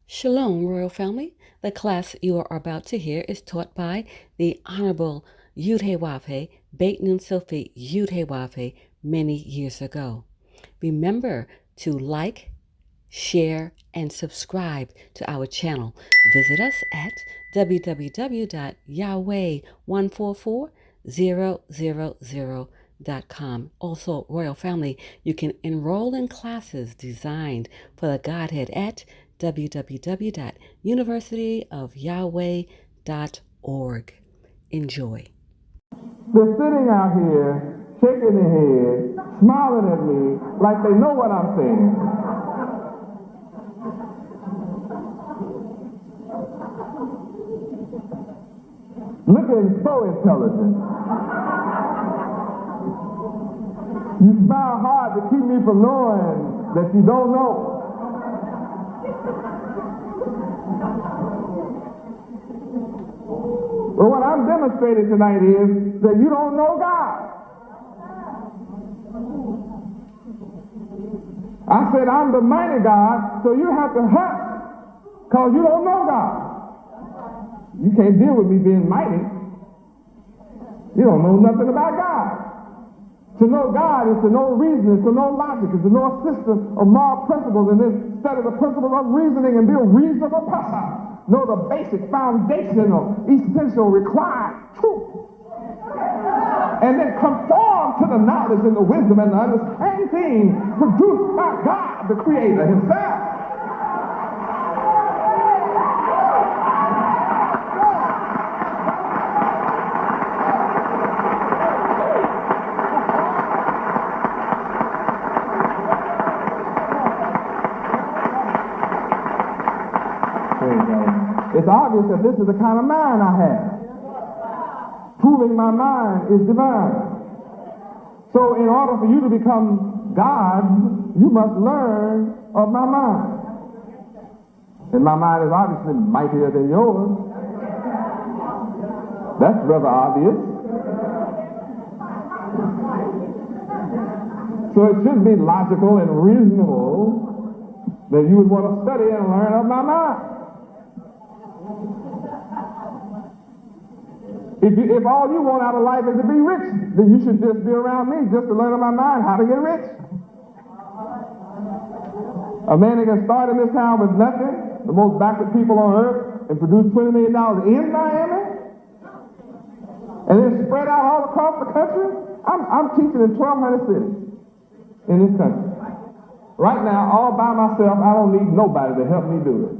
Shalom, Royal Family. The class you are about to hear is taught by the Honorable Yahweh Ben Yahweh many years ago. Remember to like, share, and subscribe to our channel. Visit us at www.yahweh144000.com. Also, Royal Family, you can enroll in classes designed for the Godhead at www.universityofyahweh.org. Enjoy. They're sitting out here, shaking their head, smiling at me like they know what I'm saying. Looking so intelligent. You smile hard to keep me from knowing that you don't know. But what I'm demonstrating tonight is that you don't know God. I said I'm the mighty God, so you have to hush, because you don't know God. You can't deal with me being mighty. You don't know nothing about God. To know God is to know reason, is to know logic, is to know a system of moral principles, and then study the principles of reasoning and be a reasonable person. Know the basic, foundational, essential, required truth. And then conform to the knowledge and the wisdom and the understanding produced by God, the Creator Himself. It's obvious that this is the kind of mind I have. Proving my mind is divine. So in order for you to become God, you must learn of my mind. And my mind is obviously mightier than yours. That's rather obvious. So it should be logical and reasonable that you would want to study and learn of my mind. If all you want out of life is to be rich, then you should just be around me just to learn of my mind how to get rich. A man that can start in this town with nothing, the most backward people on earth, and produce $20 million in Miami, and then spread out all across the country. I'm teaching in 1,200 cities in this country. Right now, all by myself, I don't need nobody to help me do it.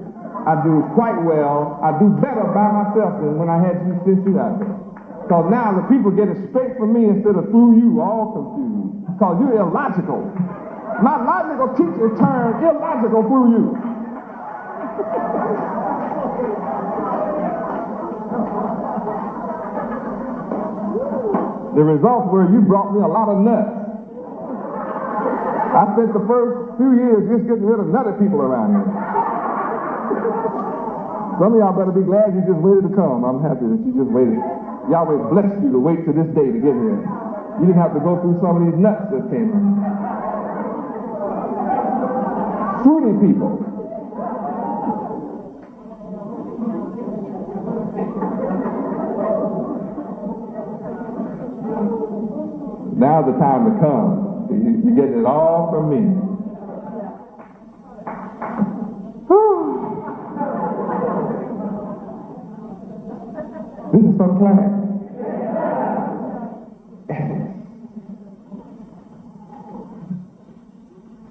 I do quite well. I do better by myself than when I had you sent you out there. Because now the people get it straight from me instead of through you, all confused. Because you're illogical. My logical teacher turned illogical through you. The results were you brought me a lot of nuts. I spent the first few years just getting rid of nutty people around here. Some of y'all better be glad you just waited to come. I'm happy that you just waited. Yahweh blessed you to wait to this day to get here. You didn't have to go through some of these nuts that came in. Fruity people. Now's the time to come. You're getting it all from me. This is some class.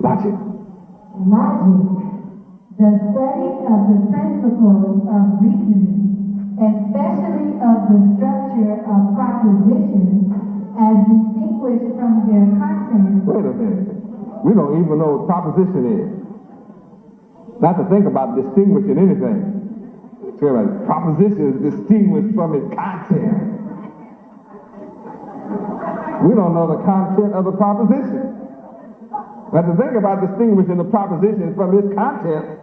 Logic. The study of the principles of reasoning, especially of the structure of propositions as distinguished from their content. Wait a minute. We don't even know what proposition is. Not to think about distinguishing anything. Proposition is distinguished from its content. We don't know the content of the proposition. Now to think about distinguishing the proposition from its content,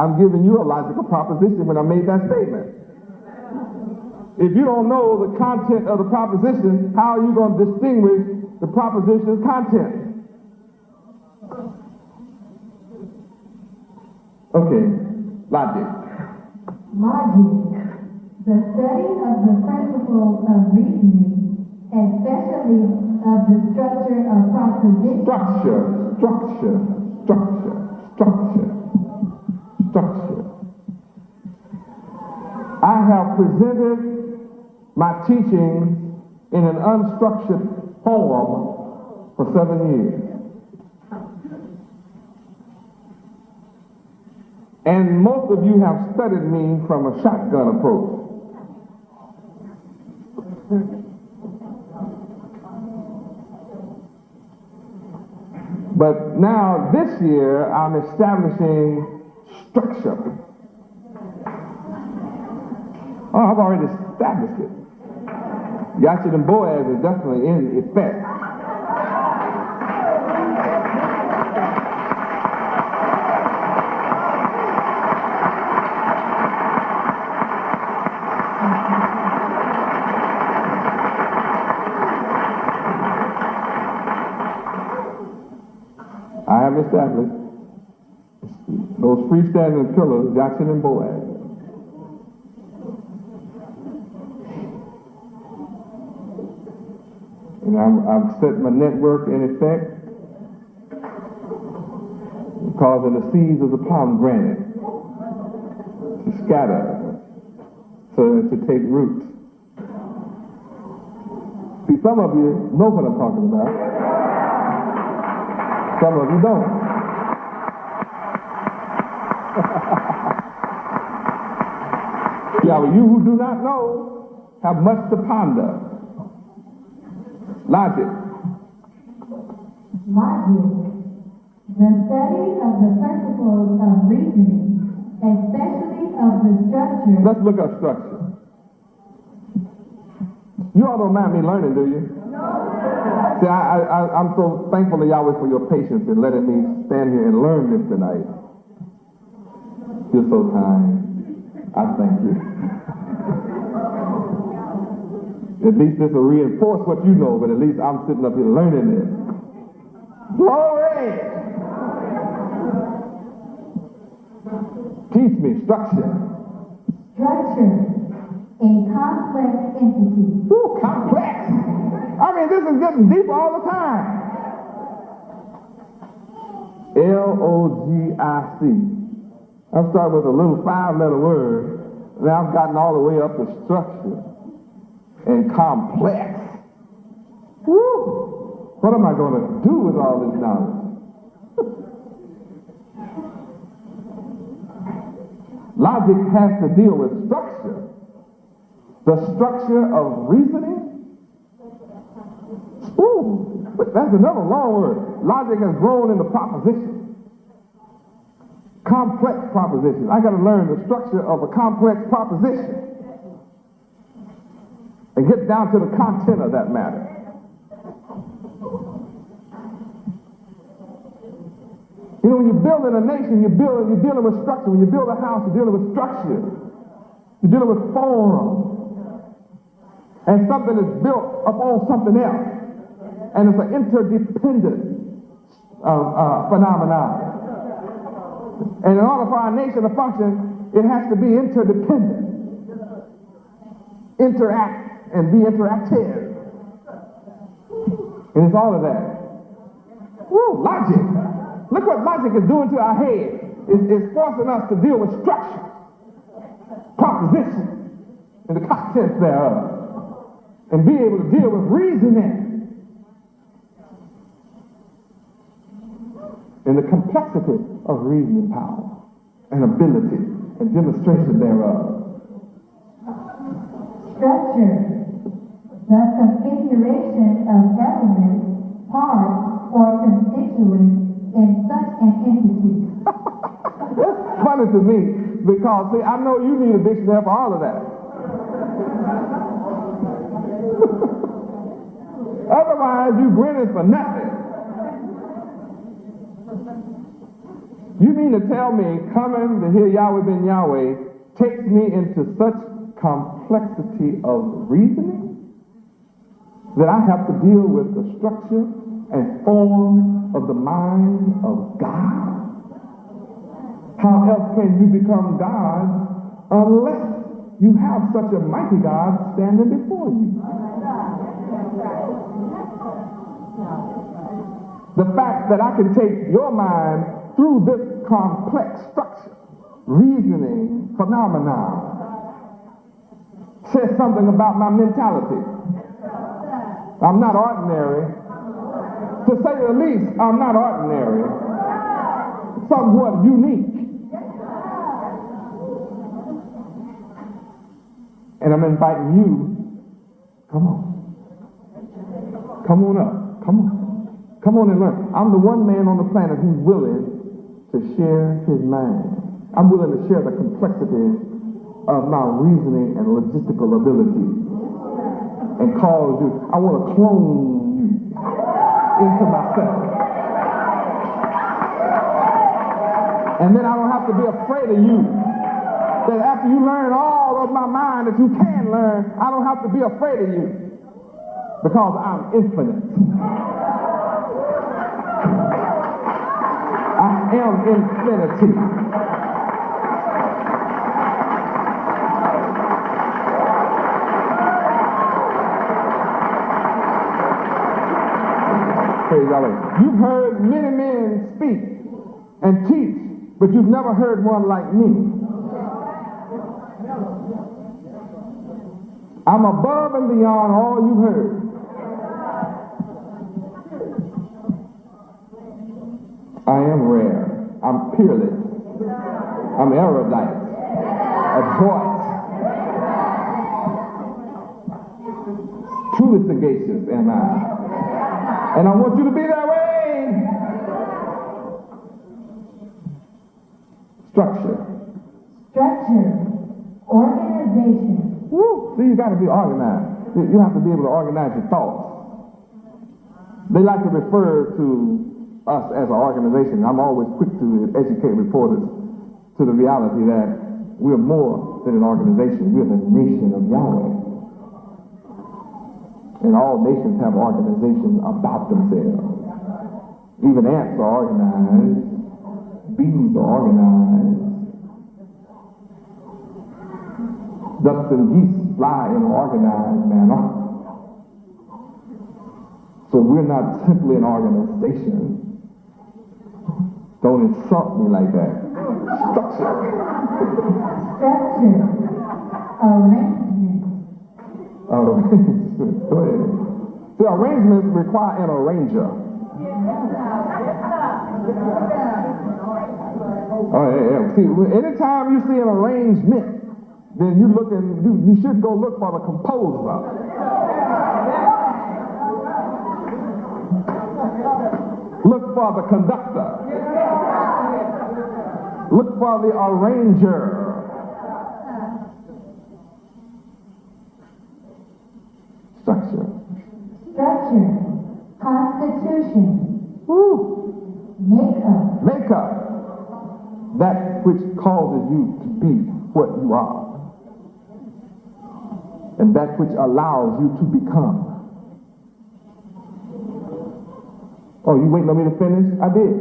I'm giving you a logical proposition when I made that statement. If you don't know the content of the proposition, how are you going to distinguish the proposition's content? Okay, logic. Logic. The study of the principles of reasoning, especially of the structure of propositions. Structure. I have presented my teaching in an unstructured form for 7 years. And most of you have studied me from a shotgun approach. But now this year I'm establishing structure. Oh, I've already established it. Yachid and Boaz is definitely in effect. I have established those freestanding pillars, Jackson and Boaz. And I've set my network in effect, causing the seeds of the pomegranate to scatter so as to take root. See, some of you know what I'm talking about. Some of you don't. Yeah, but you who do not know have much to ponder. Logic. The study of the principles of reasoning, especially of the structure. Let's look up structure. You all don't mind me learning, do you? No. See, I'm so thankful to Yahweh for your patience in letting me stand here and learn this tonight. You're so kind. I thank you. At least this will reinforce what you know, but at least I'm sitting up here learning this. Glory! Teach me structure. Structure, a complex entity. Ooh, complex! I mean, this is getting deeper all the time. L-O-G-I-C. I'm starting with a little 5-letter word. Now I've gotten all the way up to structure and complex. Woo! What am I going to do with all this knowledge? Logic has to deal with structure. The structure of reasoning. Ooh, that's another long word. Logic has grown into proposition. Complex proposition. I got to learn the structure of a complex proposition and get down to the content of that matter. You know, when you're building a nation, you're dealing with structure. When you build a house, you're dealing with structure. You're dealing with form. And something is built upon something else. And it's an interdependent phenomenon. And in order for our nation to function, it has to be interdependent. Interact and be interactive. And it's all of that. Woo, logic. Look what logic is doing to our head. It's forcing us to deal with structure, proposition, and the contents thereof. And be able to deal with reasoning. And the complexity of reasoning power and ability and demonstration thereof. Structure, the configuration of elements, parts, or constituents in such an entity. It's funny to me because, see, I know you need a dictionary for all of that. Otherwise, you grinning for nothing. You mean to tell me coming to hear Yahweh Ben Yahweh takes me into such complexity of reasoning that I have to deal with the structure and form of the mind of God? How else can you become God unless you have such a mighty God standing before you? The fact that I can take your mind through this complex structure, reasoning, phenomenon, says something about my mentality. I'm not ordinary. To say the least, I'm not ordinary. Somewhat unique. And I'm inviting you, come on. Come on up. Come on. Come on and learn. I'm the one man on the planet who's willing to share his mind. I'm willing to share the complexity of my reasoning and logistical ability and cause you, I want to clone you into myself. And then I don't have to be afraid of you. That after you learn all of my mind that you can learn, I don't have to be afraid of you because I'm infinite. I am infinity. Praise Yahweh. You've heard many men speak and teach, but you've never heard one like me. I'm above and beyond all you've heard. I am rare. I'm peerless. I'm erudite. Adroit. Truly sagacious am I. And I want you to be that way. Structure. Organization. Woo! See, you got to be organized. You have to be able to organize your thoughts. They like to refer to us as an organization. I'm always quick to educate reporters to the reality that we're more than an organization. We're the nation of Yahweh. And all nations have organizations about themselves. Even ants are organized. Bees are organized. Ducks and geese fly in an organized manner. So we're not simply an organization. Don't insult me like that. Structure. Arrangement. Arrangement. Go ahead. See, arrangements require an arranger. Oh, yeah. See, anytime you see an arrangement, then you should go look for the composer. Look for the conductor. Look for the arranger. Structure. Constitution. Woo. Makeup. That which causes you to be what you are. And that which allows you to become. Oh, you waiting on me to finish? I did.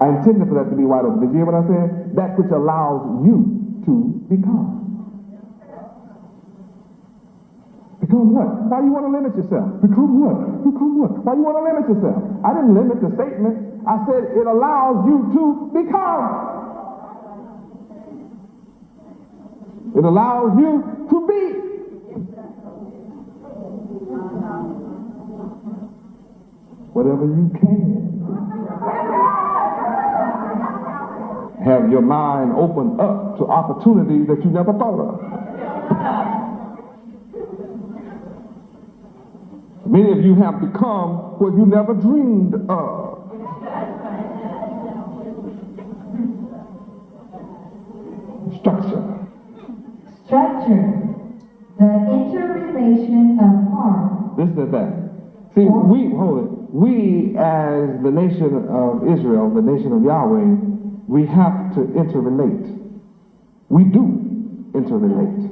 I intended for that to be wide open. Did you hear what I said? That which allows you to become. Become what? Why do you want to limit yourself? Become what? Become what? Why do you want to limit yourself? I didn't limit the statement. I said it allows you to become. It allows you to be. Whatever you can. Have your mind open up to opportunities that you never thought of. Many of you have become what you never dreamed of. Structure. The interrelation of parts. This is that. See, we as the nation of Israel, the nation of Yahweh, we have to interrelate. We do interrelate.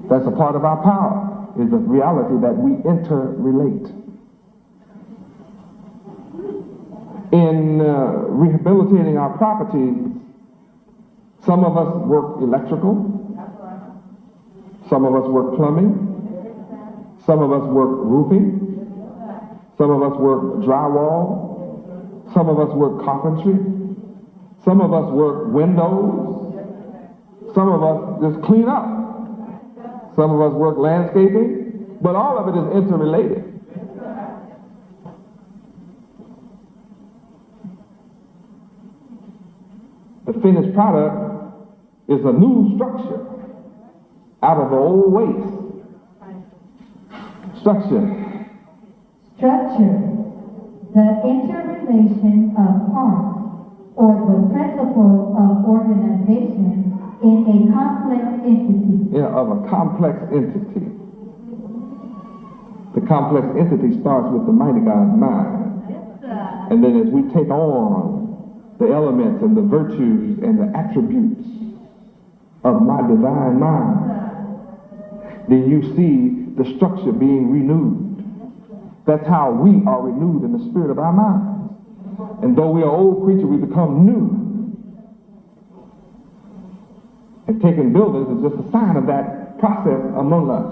That's a part of our power, is the reality that we interrelate. In rehabilitating our property, some of us work electrical, some of us work plumbing, some of us work roofing, some of us work drywall, some of us work carpentry, some of us work windows, some of us just clean up, some of us work landscaping, but all of it is interrelated. The finished product is a new structure out of the old waste. Structure. The interrelation of parts, or the principle of organization in a complex entity. Yeah, of a complex entity. The complex entity starts with the mighty God's mind. And then as we take on the elements and the virtues and the attributes of my divine mind, then you see the structure being renewed. That's how we are renewed in the spirit of our minds. And though we are old creatures, we become new. And taking buildings is just a sign of that process among us.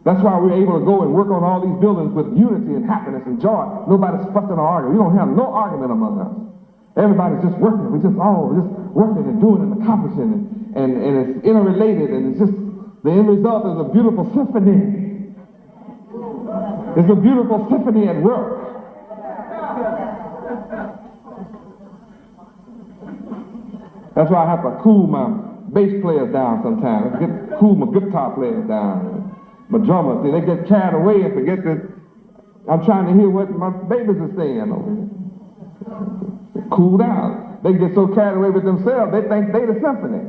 That's why we're able to go and work on all these buildings with unity and happiness and joy. Nobody's fussing or arguing. We don't have no argument among us. Everybody's just working. We're just all just working and doing and accomplishing. And it's interrelated. And it's just, the end result is a beautiful symphony. It's a beautiful symphony at work. That's why I have to cool my bass players down sometimes. Cool my guitar players down. My drummers, they get carried away and forget that I'm trying to hear what my babies are saying over here. Cool down. They get so carried away with themselves, they think they the symphony.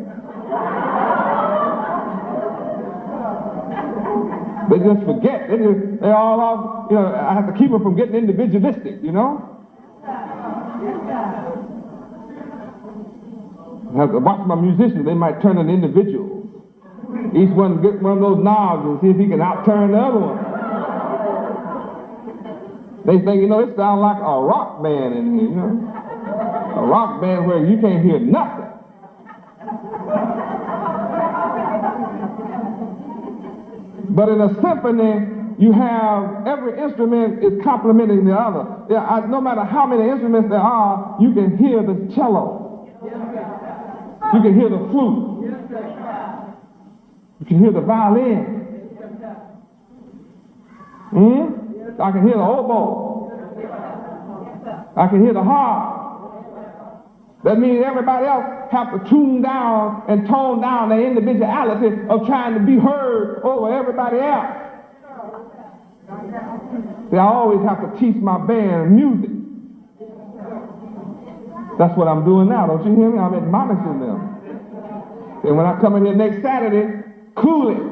They just forget. They're all off, you know, I have to keep them from getting individualistic, you know? I have to watch my musicians. They might turn into individuals. Each one get one of those knobs and see if he can outturn the other one. They think, you know, it sounds like a rock band in here, you know? A rock band where you can't hear nothing. But in a symphony, you have every instrument is complementing the other. No matter how many instruments there are, you can hear the cello. You can hear the flute. You can hear the violin. I can hear the oboe. I can hear the harp. That means everybody else have to tune down and tone down their individuality of trying to be heard over everybody else. See, I always have to teach my band music. That's what I'm doing now. Don't you hear me? I'm admonishing them. And when I come in here next Saturday, cool it.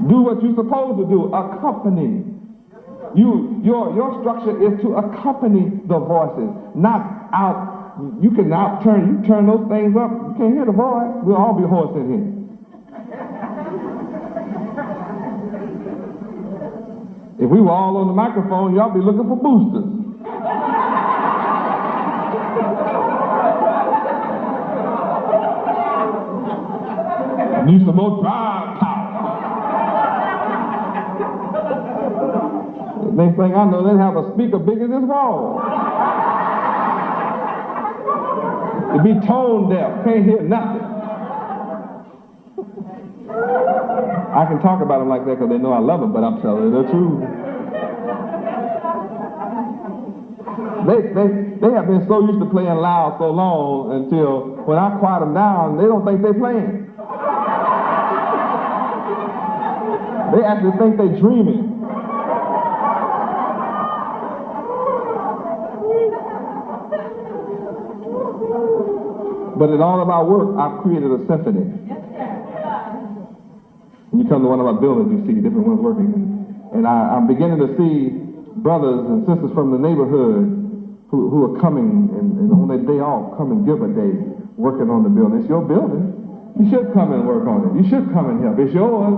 Do what you're supposed to do. Accompany. Your structure is to accompany the voices, not out. You can you turn those things up. You can't hear the voice. We'll all be hoarse in here. If we were all on the microphone, y'all be looking for boosters. Need some more drive power. Next thing I know, they have a speaker bigger than this wall. To be tone deaf, can't hear nothing. I can talk about them like that because they know I love them, but I'm telling you the truth. They have been so used to playing loud so long until when I quiet them down, they don't think they're playing. They actually think they're dreaming. But in all of our work, I've created a symphony. When you come to one of our buildings, you see different ones working. And I'm beginning to see brothers and sisters from the neighborhood who are coming and on their day off, come and give a day working on the building. It's your building. You should come and work on it. You should come and help. It's yours.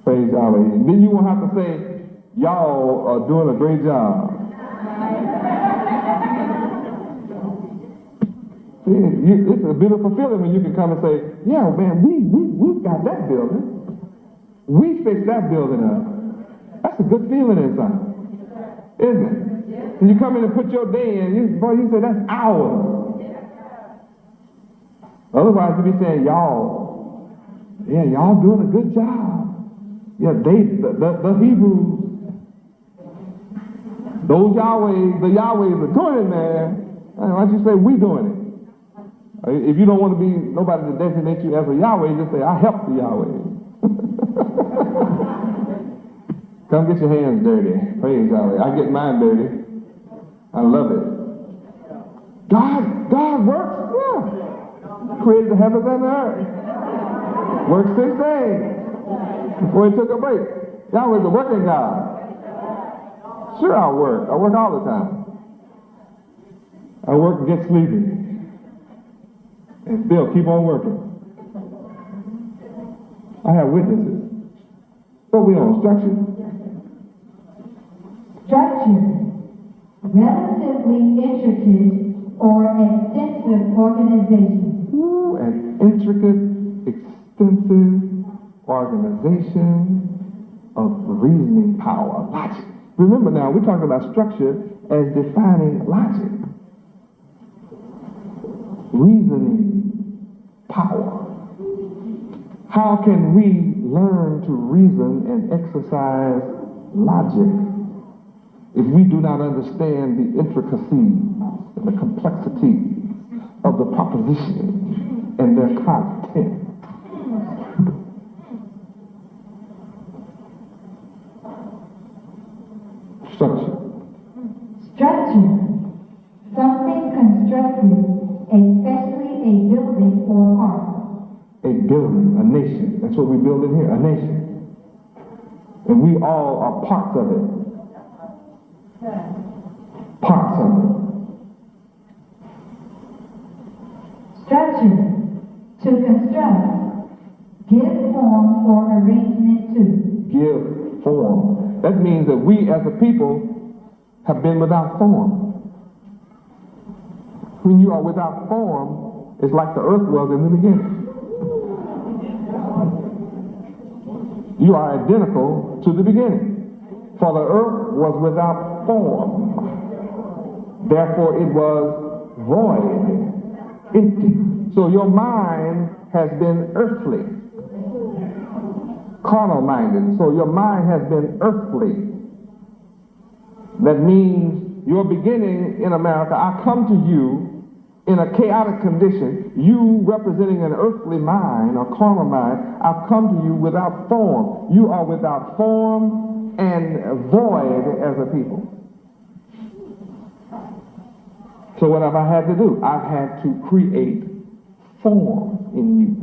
Praise Yahweh. And then you won't have to say, y'all are doing a great job. See, it's a beautiful feeling when you can come and say, yeah, man, we've got that building. We fixed that building up. That's a good feeling inside, isn't it? And you come in and put your day in, you say, that's ours. Otherwise, you be saying, y'all. Yeah, y'all doing a good job. Yeah, the Hebrews, those Yahwehs, the Yahwehs are doing it, man. Why don't you say, we doing it? If you don't want to be nobody to designate you as a Yahweh, just say, I help the Yahweh. Come get your hands dirty. Praise Yahweh. I get mine dirty. I love it. God works? Yeah. Created the heavens and the earth. Worked 6 days before he took a break. Yahweh's a working God. Sure, I work. I work all the time. I work and get sleepy. And still keep on working. I have witnesses. What we on? Structure? Structure. Relatively intricate or extensive organization. Ooh, an intricate, extensive organization of reasoning power, logic. Remember now, we're talking about structure as defining logic. Reasoning power. How can we learn to reason and exercise logic if we do not understand the intricacies and the complexity of the proposition and their content? Structure. Structure. Something constructed, especially a building or park. A building, a nation. That's what we're building here, a nation. And we all are parts of it. Parts of it. Structure. To construct. Give form or arrangement to. Give form. That means that we as a people have been without form. When you are without form, it's like the earth was in the beginning. You are identical to the beginning. For the earth was without form. Therefore it was void, empty. So your mind has been earthly. Carnal minded. So your mind has been earthly. That means your beginning in America, I come to you in a chaotic condition, you representing an earthly mind, a carnal mind, I've come to you without form. You are without form and void as a people. So what have I had to do? I've had to create form in you.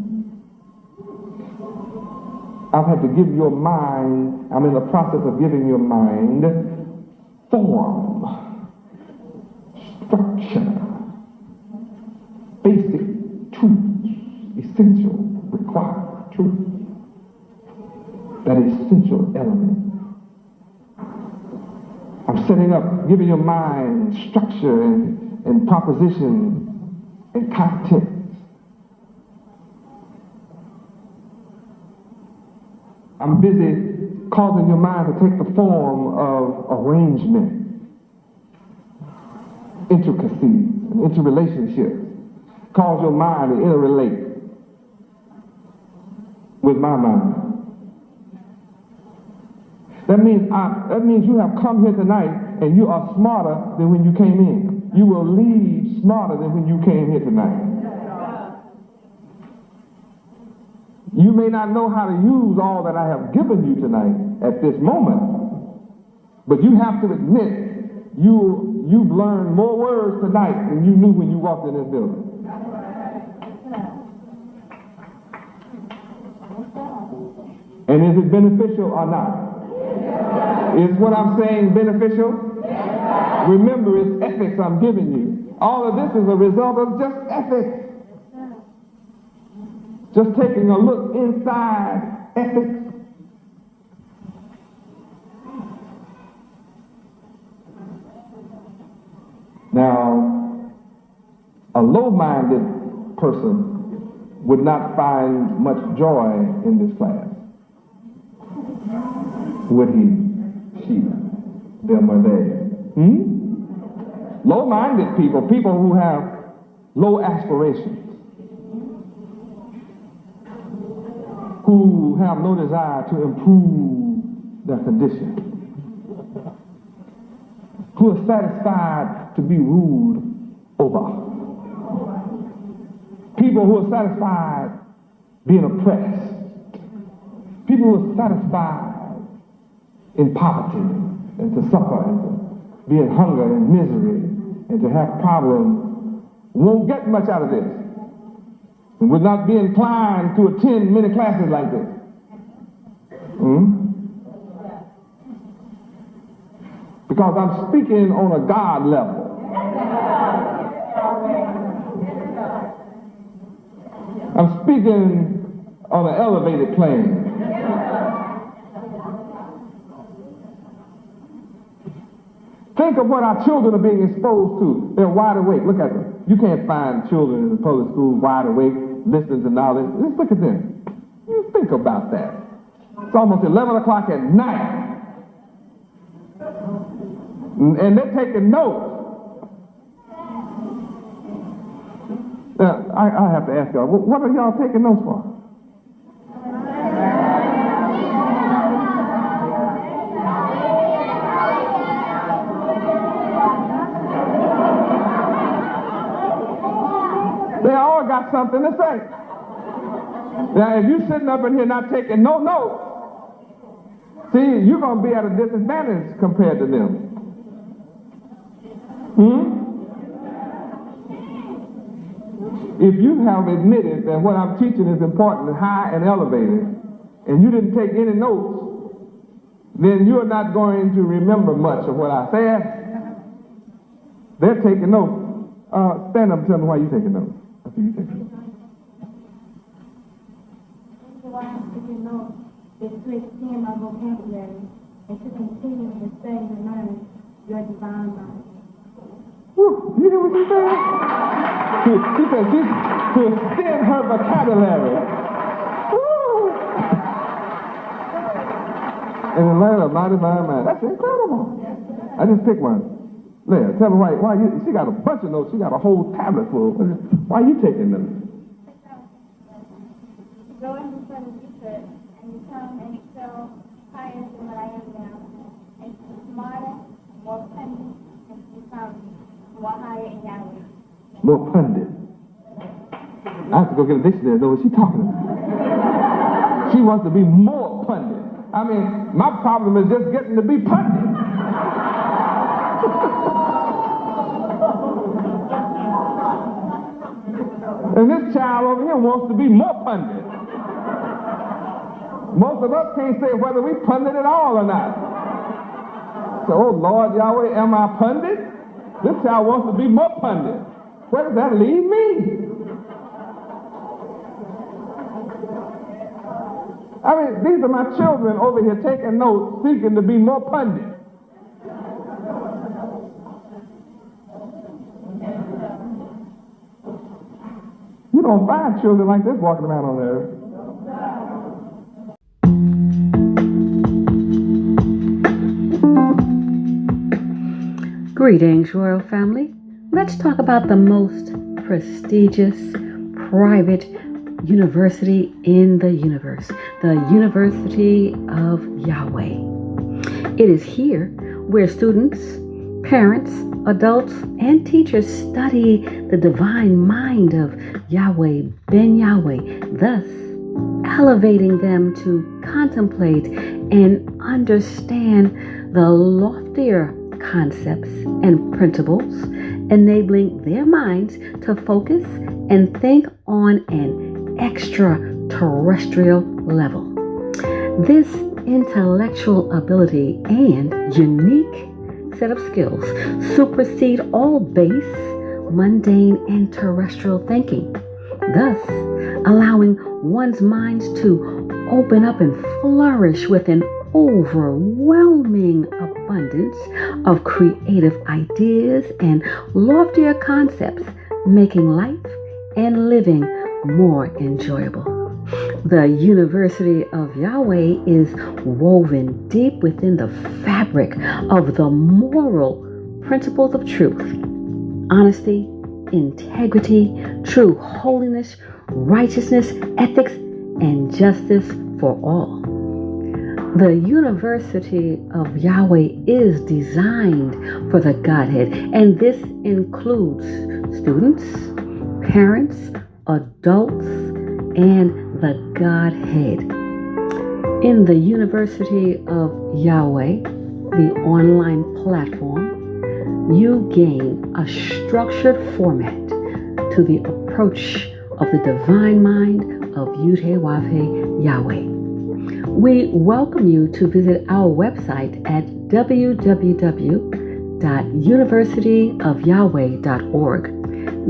I've had to give your mind, I'm in the process of giving your mind form, structure, basic truths, essential, required truth, that essential element. I'm setting up, giving your mind structure and proposition and content. I'm busy causing your mind to take the form of arrangement, intricacies, and interrelationships. Cause your mind to interrelate with my mind. That means you have come here tonight and you are smarter than when you came in. You will leave smarter than when you came here tonight. You may not know how to use all that I have given you tonight at this moment, but you have to admit you've learned more words tonight than you knew when you walked in this building. And is it beneficial or not? Is what I'm saying beneficial? Remember, it's ethics I'm giving you. All of this is a result of just ethics. Just taking a look inside ethics. a low-minded person would not find much joy in this class. Would he? She? Them or they? Low-minded people, people who have low aspirations, who have no desire to improve their condition, who are satisfied to be ruled over. People who are satisfied being oppressed. People who are satisfied in poverty and to suffer and to be in hunger and misery and to have problems won't get much out of this and would not be inclined to attend many classes like this. Because I'm speaking on a God level. I'm speaking on an elevated plane. Think of what our children are being exposed to. They're wide awake. Look at them. You can't find children in the public school wide awake, listening to knowledge. Just look at them. You think about that. It's almost 11 o'clock at night. And they're taking notes. I have to ask y'all, what are y'all taking notes for? They all got something to say. Now, if you're sitting up in here not taking no notes, see, you're going to be at a disadvantage compared to them. If you have admitted that what I'm teaching is important, high and elevated, and you didn't take any notes, then you're not going to remember much of what I said. They're taking notes. Stand up and tell me why you're taking notes. I see you taking notes. Why I'm taking notes is to extend my vocabulary and to continue to study and learn your divine mind. Woo, you hear what she said? She said she's to extend her vocabulary. Woo. And then learn a mighty mind. That's incredible. I just picked one. Leah, tell me why you, she got a bunch of notes. She got a whole tablet full. Why are you taking them? Go into further research and become and excel higher than what I am now. And to be smarter, more pundit, and to become more higher in Yahweh. More pundit. I have to go get a dictionary to know what she's talking about. She wants to be more pundit. I mean, my problem is just getting to be pundit. And this child over here wants to be more pundit. Most of us can't say whether we pundit at all or not. So, oh Lord Yahweh, am I pundit? This child wants to be more pundit. Where does that leave me? I mean, these are my children over here taking notes, seeking to be more pundit. You don't find children like this walking around on the earth. Greetings, royal family. Let's talk about the most prestigious private university in the universe, the University of Yahweh. It is here where students, parents, adults, and teachers study the divine mind of Yahweh Ben Yahweh, thus elevating them to contemplate and understand the loftier concepts and principles, enabling their minds to focus and think on an extraterrestrial level. This intellectual ability and unique set of skills supersede all base, mundane, and terrestrial thinking, thus allowing one's minds to open up and flourish with an overwhelming abundance of creative ideas and loftier concepts making life and living more enjoyable. The University of Yahweh is woven deep within the fabric of the moral principles of truth, honesty, integrity, true holiness, righteousness, ethics, and justice for all. The University of Yahweh is designed for the Godhead, and this includes students, parents, adults, and the Godhead. In the University of Yahweh, the online platform, you gain a structured format to the approach of the divine mind of Yud-Heh-Wav-Heh Yahweh. We welcome you to visit our website at www.universityofyahweh.org.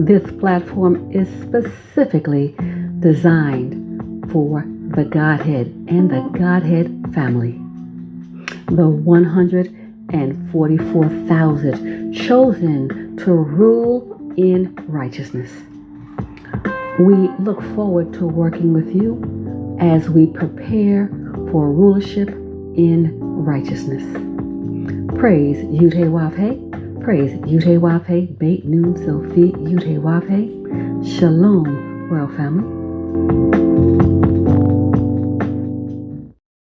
This platform is specifically designed for the Godhead and the Godhead family. The 144,000 chosen to rule in righteousness. We look forward to working with you as we prepare for rulership in righteousness. Praise Yud-Heh-Wav-Heh. Praise Yud-Heh-Wav-Heh. Beit Nun Sophie Yud-Heh-Wav-Heh. Shalom, World Family.